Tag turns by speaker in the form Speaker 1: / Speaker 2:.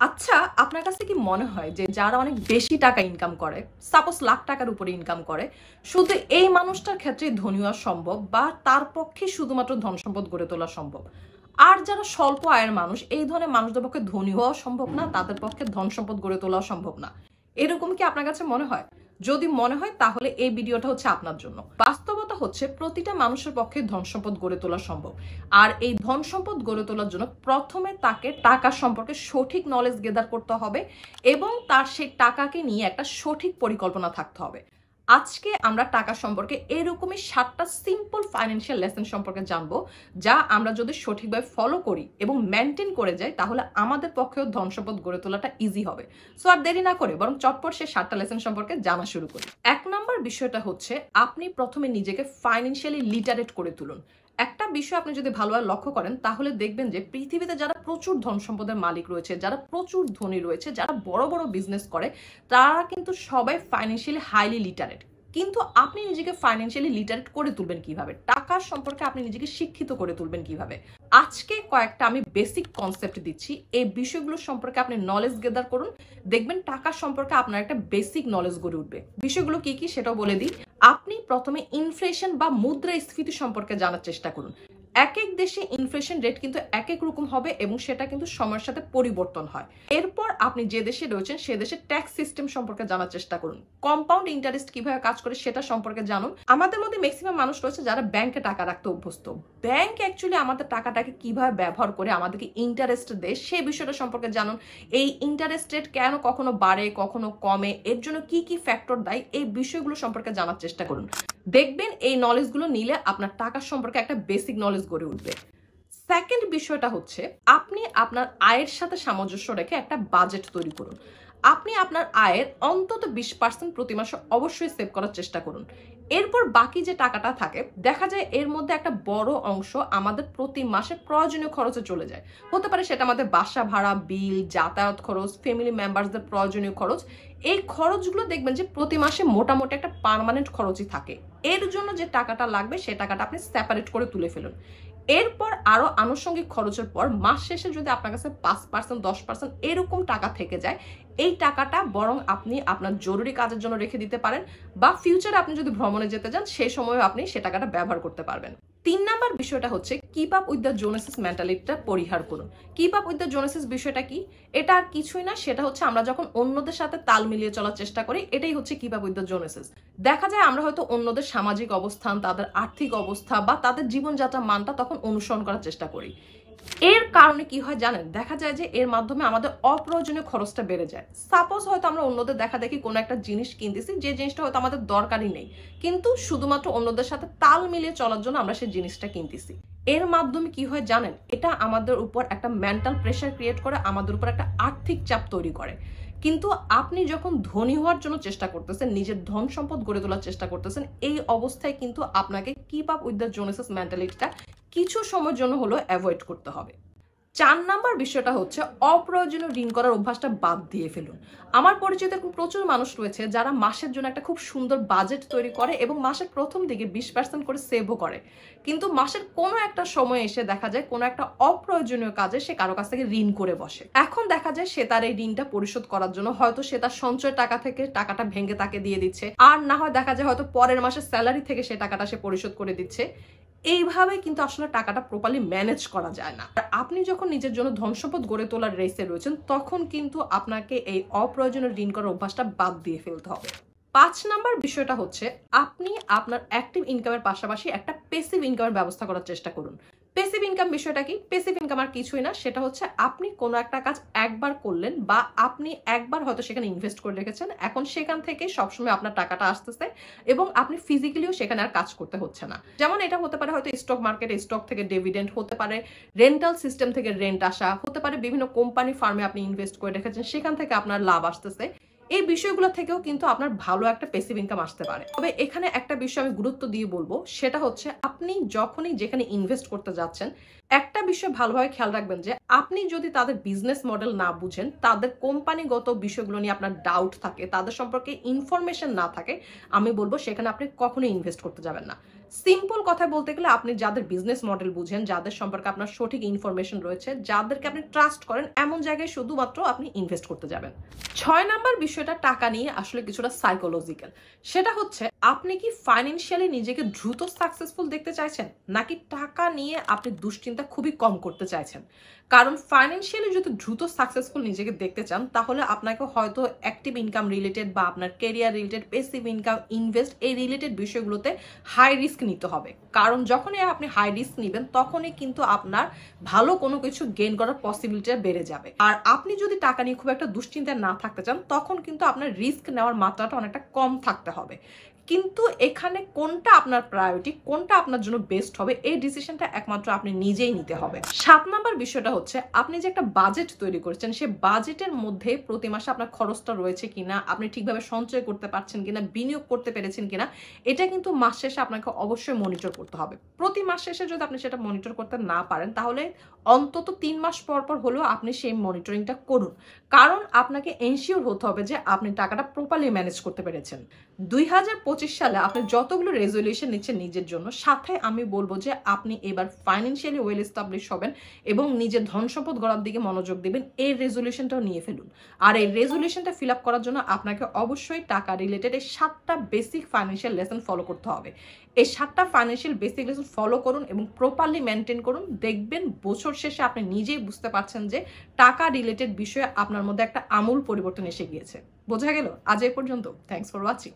Speaker 1: আচ্ছা, আপনার কাছে কি মনে হয় যে যারা অনেক বেশি টাকা ইনকাম করে, সাপোজ লাখ টাকার উপরে ইনকাম করে, শুধু এই মানুষটার ক্ষেত্রে ধনী হওয়া সম্ভব বা তার পক্ষে শুধুমাত্র ধন সম্পদ গড়ে তোলা সম্ভব? আর যারা স্বল্প আয়ের মানুষ, এই ধরনের মানুষদের পক্ষে ধনী হওয়া সম্ভব না, তাদের পক্ষে ধন সম্পদ গড়ে তোলা সম্ভব না। এরকম কি আপনার কাছে মনে হয়? যদি মনে হয় তাহলে এই ভিডিওটা হচ্ছে আপনার জন্য। বাস্তবতা হচ্ছে প্রতিটা মানুষের পক্ষে ধন সম্পদ গড়ে তোলা সম্ভব। আর এই ধন সম্পদ গড়ে তোলার জন্য প্রথমে তাকে টাকা সম্পর্কে সঠিক নলেজ গেদার করতে হবে এবং তার সেই টাকাকে নিয়ে একটা সঠিক পরিকল্পনা থাকতে হবে। আজকে আমরা টাকা সম্পর্কে এরকমই 7টা সিম্পল ফাইন্যান্সিয়াল লেসন সম্পর্কে জানবো, যা আমরা যদি সঠিকভাবে ফলো করি এবং মেনটেন করে যাই তাহলে আমাদের পক্ষেও ধন সম্পদ গড়ে তোলাটা ইজি হবে। সো আর দেরি না করে বরং চটপট সে 7টা লেসন সম্পর্কে জানা শুরু করি। 1 নম্বর বিষয়টা হচ্ছে আপনি প্রথমে নিজেকে ফাইন্যান্সিয়ালি লিটারেট করে তুলুন। একটা বিষয় আপনি যদি ভালোভাবে লক্ষ্য করেন তাহলে দেখবেন যে পৃথিবীতে যারা প্রচুর ধন সম্পদের মালিক রয়েছে, যারা প্রচুর ধনী রয়েছে, যারা বড় বড় বিজনেস করে, তারা কিন্তু সবাই ফাইন্যান্সিয়ালি হাইলি লিটারেট। কিন্তু আপনি নিজেকে ফাইন্যান্সিয়ালি লিটারেট করে তুলবেন কিভাবে, টাকার সম্পর্কে আপনি নিজেকে শিক্ষিত করে তুলবেন কিভাবে, আজকে কয়েকটা আমি বেসিক কনসেপ্ট দিচ্ছি। এই বিষয়গুলো সম্পর্কে আপনি নলেজ গেদার করুন, দেখবেন টাকা সম্পর্কে আপনার একটা বেসিক নলেজ গড়ে উঠবে। বিষয়গুলো কি কি সেটাও বলে দিই। আপনি প্রথমে ইনফ্লেশন বা মুদ্রাস্ফীতি সম্পর্কে জানার চেষ্টা করুন। এক এক দেশে ইনফ্লেশন রেট কিন্তু এক এক রকম হবে এবং সেটা কিন্তু সময়ের সাথে পরিবর্তন হয়। এরপর আপনি যে দেশে রয়েছেন সে দেশের ট্যাক্স সিস্টেম সম্পর্কে জানার চেষ্টা করুন। কম্পাউন্ড ইন্টারেস্ট কিভাবে কাজ করে সেটা সম্পর্কে জানুন। আমাদের মধ্যে ম্যাক্সিমাম মানুষ রয়েছে যারা ব্যাংকে টাকা রাখতে অভ্যস্ত। ব্যাংক অ্যাকচুয়ালি আমাদের টাকাটাকে কিভাবে ব্যবহার করে আমাদেরকে ইন্টারেস্ট দেয় সেই বিষয়টা সম্পর্কে জানুন। এই ইন্টারেস্ট রেট কেন কখনো বাড়ে কখনো কমে, এর জন্য কি কি ফ্যাক্টর দেয়, এই বিষয়গুলো সম্পর্কে জানার চেষ্টা করুন। দেখবেন এই নলেজগুলো নিলে আপনার টাকা সম্পর্কে একটা বেসিক নলেজ গড়ে উঠবে। সেকেন্ড বিষয়টা হচ্ছে আপনি আপনার আয়ের সাথে সামঞ্জস্য রেখে একটা বাজেট তৈরি করুন। আপনি আপনার আয়ের অন্তত 20% প্রতি মাসে অবশ্যই সেভ করার চেষ্টা করুন। এরপর বাকি যে টাকাটা থাকে দেখা যায় এর মধ্যে একটা বড় অংশ আমাদের প্রতি মাসে প্রয়োজনীয় খরচে চলে যায়। হতে পারে সেটা আমাদের বাসা ভাড়া, বিল, যাতায়াত খরচ, ফ্যামিলি মেম্বারসদের প্রয়োজনীয় খরচ। এই খরচগুলো দেখবেন যে প্রতি মাসে মোটামুটি একটা পার্মানেন্ট খরচই থাকে। এর জন্য যে টাকাটা লাগবে সে টাকাটা আপনি সেপারেট করে তুলে ফেলুন। এরপর আরো আনুষঙ্গিক খরচের পর মাস শেষে যদি আপনার কাছে 5%, 10% এরকম টাকা থেকে যায়, এই টাকাটা বরং আপনি আপনার জরুরি কাজের জন্য রেখে দিতে পারেন বা ফিউচারে আপনি যদি ভ্রমণে যেতে চান সেই সময় আপনি সে টাকাটা ব্যবহার করতে পারবেন। 3 নম্বর বিষয়টা হচ্ছে কিপ আপ উইথ দ্য জোনাসেস মেন্টালিটিটা পরিহার করুন। কিপ আপ উইথ দ্য জোনাসেস বিষয়টা কি? এটা আর কিছুই না, সেটা হচ্ছে আমরা যখন অন্যদের সাথে তাল মিলিয়ে চলার চেষ্টা করি, এটাই হচ্ছে কিপ আপ উইথ দ্য জোনাসেস। দেখা যায় আমরা হয়তো অন্যদের সামাজিক অবস্থান, তাদের আর্থিক অবস্থা বা তাদের জীবনযাত্রার মানটা তখন অনুসরণ করার চেষ্টা করি। এর কারণে কি হয় জানেন? দেখা যায় যে এর মাধ্যমে আমাদের অপ্রয়োজনীয় খরচটা বেড়ে যায়। সাপোজ হয়তো আমরা অন্যদের দেখা দেখি কোনো একটা জিনিস কিনতেছি, যে জিনিসটা হয়তো আমাদের দরকারই নেই, কিন্তু শুধুমাত্র অন্যদের সাথে তাল মিলিয়ে চলার জন্য আমরা সেই জিনিসটা কিনতেছি। এর মাধ্যমে কি হয় জানেন? এটা আমাদের উপর একটা মেন্টাল প্রেশার ক্রিয়েট করে, আমাদের উপর একটা আর্থিক চাপ তৈরি করে। কিন্তু আপনি যখন ধনী হওয়ার জন্য চেষ্টা করতেছেন, নিজের ধন সম্পদ গড়ে তোলার চেষ্টা করতেছেন, এই অবস্থায় কিন্তু আপনাকে কিপ আপ উইথ দ্য জোনাসেস মেন্টালিটিটা কিছু সময়ের জন্য হলো অ্যাভয়েড করতে হবে। 4 নম্বর বিষয়টা হচ্ছে অপ্রয়োজনীয় ঋণ করার অভ্যাসটা বাদ দিয়ে ফেলুন। আমার পরিচিত এরকম প্রচুর মানুষ রয়েছে যারা মাসের জন্য একটা খুব সুন্দর বাজেট তৈরি করে এবং মাসের প্রথম দিকে 20% করে সেভও করে, কিন্তু মাসের কোনো একটা সময় এসে দেখা যায় কোনো একটা অপ্রয়োজনীয় কাজে সে কারো কাছ থেকে ঋণ করে বসে। এখন দেখা যায় সে তার এই ঋণটা পরিশোধ করার জন্য হয়তো সে তার সঞ্চয় টাকা থেকে টাকাটা ভেঙে তাকে দিয়ে দিচ্ছে, আর না হয় দেখা যায় হয়তো পরের মাসের স্যালারি থেকে সে টাকাটা সে পরিশোধ করে দিচ্ছে। এইভাবে কিন্তু আসলে টাকাটা প্রপারলি ম্যানেজ করা যায় না। আর আপনি যখন নিজের জন্য ধন সম্পদ গড়ে তোলার রেসে রয়েছেন তখন কিন্তু আপনাকে এই অপ্রয়োজনীয় ঋণ করার অভ্যাসটা বাদ দিয়ে ফেলতে হবে। 5 নম্বর বিষয়টা হচ্ছে আপনি আপনার অ্যাক্টিভ ইনকামের পাশাপাশি একটা প্যাসিভ ইনকামের ব্যবস্থা করার চেষ্টা করুন। প্যাসিভ ইনকাম বিষয়টা কি? প্যাসিভ ইনকাম আর কিছুই না, সেটা হচ্ছে আপনি কোনো একটা কাজ একবার করলেন বা আপনি একবার হয়তো সেখানে ইনভেস্ট করে রেখেছেন, এখন সেখান থেকে সবসময় আপনার টাকাটা আসতেছে এবং আপনি ফিজিক্যালিও সেখানে আর কাজ করতে হচ্ছে না। যেমন এটা হতে পারে হয়তো স্টক মার্কেটে স্টক থেকে ডিভিডেন্ড, হতে পারে রেন্টাল সিস্টেম থেকে রেন্ট আসা, হতে পারে বিভিন্ন কোম্পানি ফার্মে আপনি ইনভেস্ট করে রেখেছেন সেখান থেকে আপনার লাভ আসতেছে। এই বিষয়গুলো থেকেও কিন্তু আপনার ভালো একটা প্যাসিভ ইনকাম আসতে পারে। তবে এখানে একটা বিষয় আমি গুরুত্ব দিয়ে বলবো, সেটা হচ্ছে আপনি যখনই যেখানে ইনভেস্ট করতে যাচ্ছেন একটা বিষয় ভালোভাবে খেয়াল রাখবেন যে আপনি যদি তাদের বিজনেস মডেল না বুঝেন, তাদের কোম্পানিগত বিষয়গুলো নিয়ে আপনার ডাউট থাকে, তাদের সম্পর্কে ইনফরমেশন না থাকে, আমি বলবো সেখানে আপনি কখনোই ইনভেস্ট করতে যাবেন না। সিম্পল কথায় বলতে গেলে আপনি যাদের বিজনেস মডেল বুঝেন, যাদের সম্পর্কে আপনার সঠিক ইনফরমেশন রয়েছে, যাদেরকে আপনি ট্রাস্ট করেন, এমন জায়গায় শুধুমাত্র আপনি ইনভেস্ট করতে যাবেন। 6 নাম্বার বিষয়টা টাকা নিয়ে আসলে কিছুটা সাইকোলজিক্যাল। সেটা হচ্ছে আপনি কি ফাইন্যান্সিয়ালি নিজেকে দ্রুত সাকসেসফুল দেখতে চাইছেন, নাকি টাকা নিয়ে আপনি দুশ্চিন্তা খুবই কম করতে চাইছেন? কারণ ফাইন্যান্সিয়ালি যদি দ্রুত সাকসেসফুল নিজেকে দেখতে চান, তাহলে আপনাকে হয়তো অ্যাক্টিভ ইনকাম রিলেটেড বা আপনার career related, passive income, invest এই রিলেটেড বিষয়গুলোতে হাই রিস্ক নিতে হবে। কারণ যখনই আপনি হাই রিস্ক নেবেন, তখনই কিন্তু আপনার ভালো কোনো কিছু গেইন করার পসিবিলিটিটা বেড়ে যাবে। আর আপনি যদি টাকা নিয়ে খুব একটা দুশ্চিন্তায় না থাকতে চান, তখন কিন্তু আপনার রিস্ক নেওয়ার মাত্রাটা অনেকটা কম থাকতে হবে। কিন্তু এখানে কোনটা আপনার প্রায়োরিটি, কোনটা আপনার জন্য বেস্ট হবে, এই ডিসিশনটা একমাত্র আপনি নিজেই নিতে হবে। 7 নাম্বার বিষয়টা হচ্ছে আপনি যে একটা বাজেট তৈরি করেছেন, সেই বাজেটের মধ্যে প্রতি মাসে আপনার খরচটা রয়েছে কিনা, আপনি ঠিকভাবে সঞ্চয় করতে পারছেন কিনা, বিনিয়োগ করতে পেরেছেন কিনা, এটা কিন্তু মাস শেষে আপনাকে অবশ্যই মনিটর করতে হবে। প্রতি মাস শেষে যদি আপনি সেটা মনিটর করতে না পারেন, তাহলে অন্তত 3 মাস পর পর হলেও আপনি সেই মনিটরিংটা করুন। কারণ আপনাকে এনশিওর হতে হবে যে আপনি টাকাটা প্রপারলি ম্যানেজ করতে পেরেছেন। 2025 সালে আপনি যতগুলো রেজলিউশন নিচ্ছেন নিজের জন্য, সাথে আমি বলবো যে আপনি এবার ফাইন্যান্সিয়ালি ওয়েল এস্টাবলিশ হবেন এবং নিজের ধন সম্পদ গড়ার দিকে মনোযোগ দিবেন, এই রেজলিউশনটাও নিয়ে ফেলুন। আর এই রেজলিউশনটা ফিল আপ করার জন্য আপনাকে অবশ্যই টাকা রিলেটেড এই 7টা বেসিক ফাইন্যান্সিয়াল লেসন ফলো করতে হবে। এই 7টা ফাইন্যান্সিয়াল বেসিক লেসন ফলো করুন এবং প্রপারলি মেনটেন করুন। দেখবেন বছর শেষে আপনি নিজেই বুঝতে পারছেন যে টাকা রিলেটেড বিষয়ে আপনার মধ্যে একটা আমূল পরিবর্তন এসে গিয়েছে। বোঝা গেল? আজ এই পর্যন্ত। Thanks for watching.